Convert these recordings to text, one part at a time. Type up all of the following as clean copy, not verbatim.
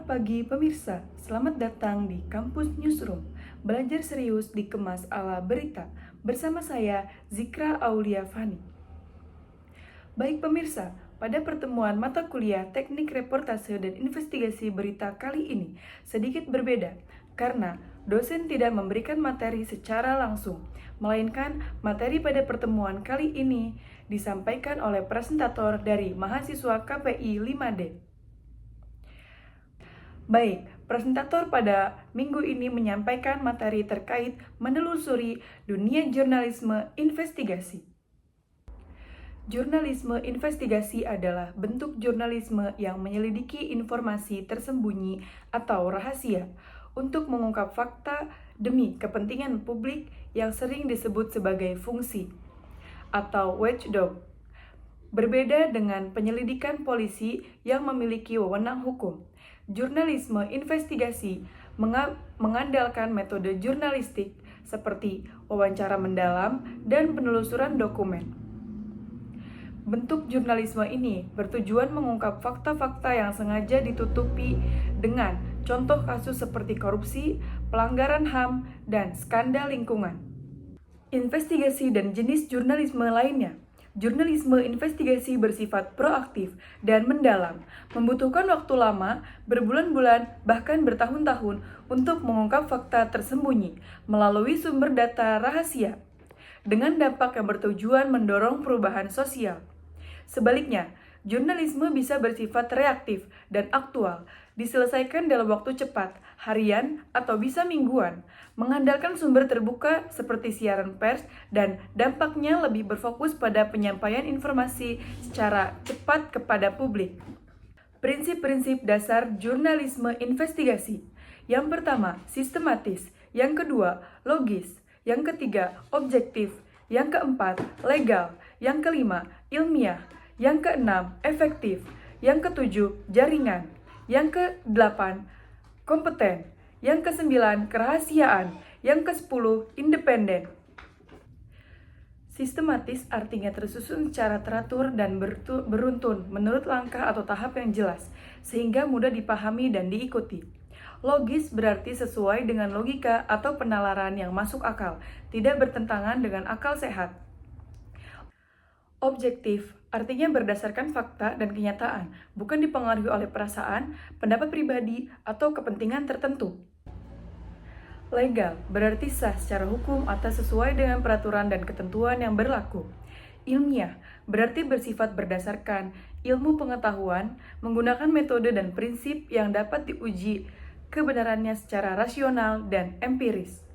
Selamat pagi pemirsa, selamat datang di Kampus Newsroom. Belajar serius dikemas ala berita. Bersama saya, Zikra Aulia Fani. Baik pemirsa, pada pertemuan mata kuliah Teknik Reportase dan Investigasi Berita kali ini sedikit berbeda karena dosen tidak memberikan materi secara langsung, melainkan materi pada pertemuan kali ini disampaikan oleh presentator dari mahasiswa KPI 5D. Baik, presentator pada minggu ini menyampaikan materi terkait menelusuri dunia jurnalisme investigasi. Jurnalisme investigasi adalah bentuk jurnalisme yang menyelidiki informasi tersembunyi atau rahasia untuk mengungkap fakta demi kepentingan publik yang sering disebut sebagai fungsi atau watchdog. Berbeda dengan penyelidikan polisi yang memiliki wewenang hukum, jurnalisme investigasi mengandalkan metode jurnalistik seperti wawancara mendalam dan penelusuran dokumen. Bentuk jurnalisme ini bertujuan mengungkap fakta-fakta yang sengaja ditutupi dengan contoh kasus seperti korupsi, pelanggaran HAM, dan skandal lingkungan. Investigasi dan jenis jurnalisme lainnya. Jurnalisme investigasi bersifat proaktif dan mendalam, membutuhkan waktu lama, berbulan-bulan, bahkan bertahun-tahun untuk mengungkap fakta tersembunyi melalui sumber data rahasia, dengan dampak yang bertujuan mendorong perubahan sosial. Sebaliknya, jurnalisme bisa bersifat reaktif dan aktual, diselesaikan dalam waktu cepat, harian, atau bisa mingguan, mengandalkan sumber terbuka seperti siaran pers dan dampaknya lebih berfokus pada penyampaian informasi secara cepat kepada publik. Prinsip-prinsip dasar jurnalisme investigasi. Yang pertama, sistematis. Yang kedua, logis. Yang ketiga, objektif. Yang keempat, legal. Yang kelima, ilmiah. Yang keenam, efektif. Yang ketujuh, jaringan. Yang kedelapan, kompeten. Yang kesembilan, kerahasiaan. Yang kesepuluh, independen. Sistematis artinya tersusun secara teratur dan beruntun menurut langkah atau tahap yang jelas, sehingga mudah dipahami dan diikuti. Logis berarti sesuai dengan logika atau penalaran yang masuk akal, tidak bertentangan dengan akal sehat. Objektif artinya berdasarkan fakta dan kenyataan, bukan dipengaruhi oleh perasaan, pendapat pribadi, atau kepentingan tertentu. Legal berarti sah secara hukum atau sesuai dengan peraturan dan ketentuan yang berlaku. Ilmiah berarti bersifat berdasarkan ilmu pengetahuan, menggunakan metode dan prinsip yang dapat diuji kebenarannya secara rasional dan empiris.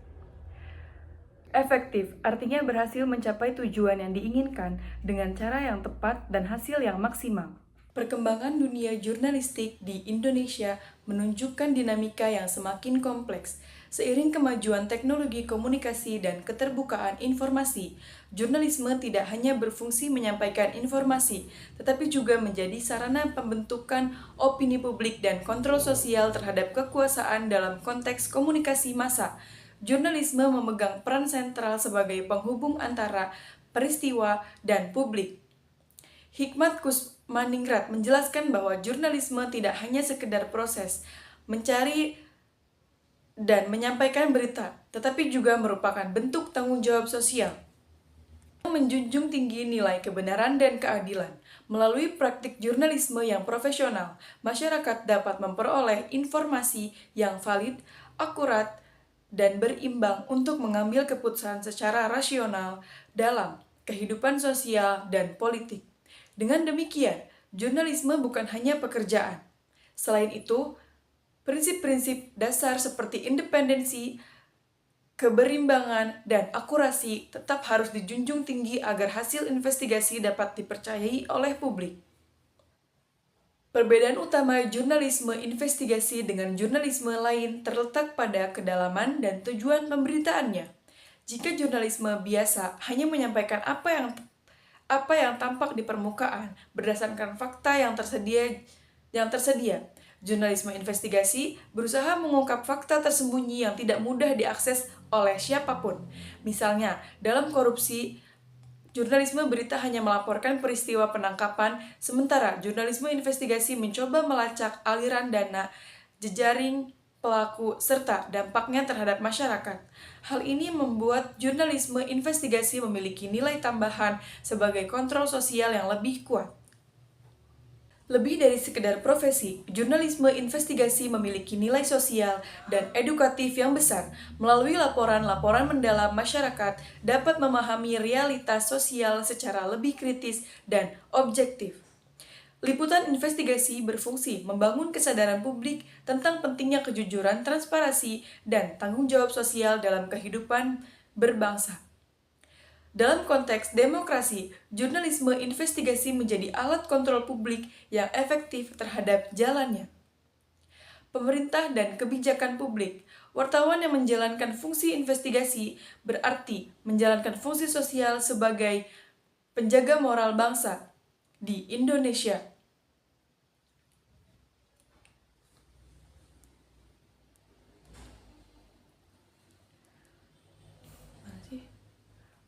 Efektif artinya berhasil mencapai tujuan yang diinginkan dengan cara yang tepat dan hasil yang maksimal. Perkembangan dunia jurnalistik di Indonesia menunjukkan dinamika yang semakin kompleks. Seiring kemajuan teknologi komunikasi dan keterbukaan informasi, jurnalisme tidak hanya berfungsi menyampaikan informasi, tetapi juga menjadi sarana pembentukan opini publik dan kontrol sosial terhadap kekuasaan dalam konteks komunikasi massa. Jurnalisme memegang peran sentral sebagai penghubung antara peristiwa dan publik. Hikmat Kusmaningrat menjelaskan bahwa jurnalisme tidak hanya sekedar proses mencari dan menyampaikan berita, tetapi juga merupakan bentuk tanggung jawab sosial. Menjunjung tinggi nilai kebenaran dan keadilan. Melalui praktik jurnalisme yang profesional, masyarakat dapat memperoleh informasi yang valid, akurat, dan berimbang untuk mengambil keputusan secara rasional dalam kehidupan sosial dan politik. Dengan demikian, jurnalisme bukan hanya pekerjaan. Selain itu, prinsip-prinsip dasar seperti independensi, keberimbangan, dan akurasi tetap harus dijunjung tinggi agar hasil investigasi dapat dipercayai oleh publik. Perbedaan utama jurnalisme investigasi dengan jurnalisme lain terletak pada kedalaman dan tujuan pemberitaannya. Jika jurnalisme biasa hanya menyampaikan apa yang tampak di permukaan berdasarkan fakta yang tersedia, jurnalisme investigasi berusaha mengungkap fakta tersembunyi yang tidak mudah diakses oleh siapapun. Misalnya, dalam korupsi, jurnalisme berita hanya melaporkan peristiwa penangkapan, sementara jurnalisme investigasi mencoba melacak aliran dana jejaring pelaku, serta dampaknya terhadap masyarakat. Hal ini membuat jurnalisme investigasi memiliki nilai tambahan sebagai kontrol sosial yang lebih kuat. Lebih dari sekedar profesi, jurnalisme investigasi memiliki nilai sosial dan edukatif yang besar. Melalui laporan-laporan mendalam, masyarakat dapat memahami realitas sosial secara lebih kritis dan objektif. Liputan investigasi berfungsi membangun kesadaran publik tentang pentingnya kejujuran, transparansi, dan tanggung jawab sosial dalam kehidupan berbangsa. Dalam konteks demokrasi, jurnalisme investigasi menjadi alat kontrol publik yang efektif terhadap jalannya pemerintah dan kebijakan publik. Wartawan yang menjalankan fungsi investigasi berarti menjalankan fungsi sosial sebagai penjaga moral bangsa di Indonesia.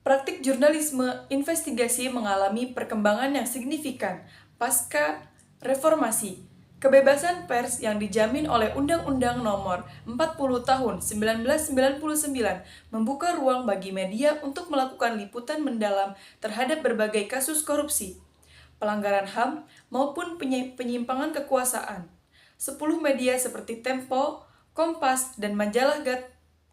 Praktik jurnalisme investigasi mengalami perkembangan yang signifikan pasca reformasi. Kebebasan pers yang dijamin oleh Undang-Undang Nomor 40 Tahun 1999 membuka ruang bagi media untuk melakukan liputan mendalam terhadap berbagai kasus korupsi, pelanggaran HAM, maupun penyimpangan kekuasaan. 10 media seperti Tempo, Kompas, dan majalah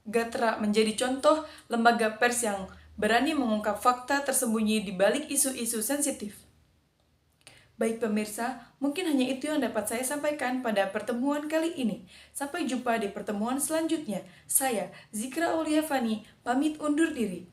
Gatra menjadi contoh lembaga pers yang berani mengungkap fakta tersembunyi di balik isu-isu sensitif. Baik pemirsa, mungkin hanya itu yang dapat saya sampaikan pada pertemuan kali ini. Sampai jumpa di pertemuan selanjutnya. Saya, Zikra Aulia Fani, pamit undur diri.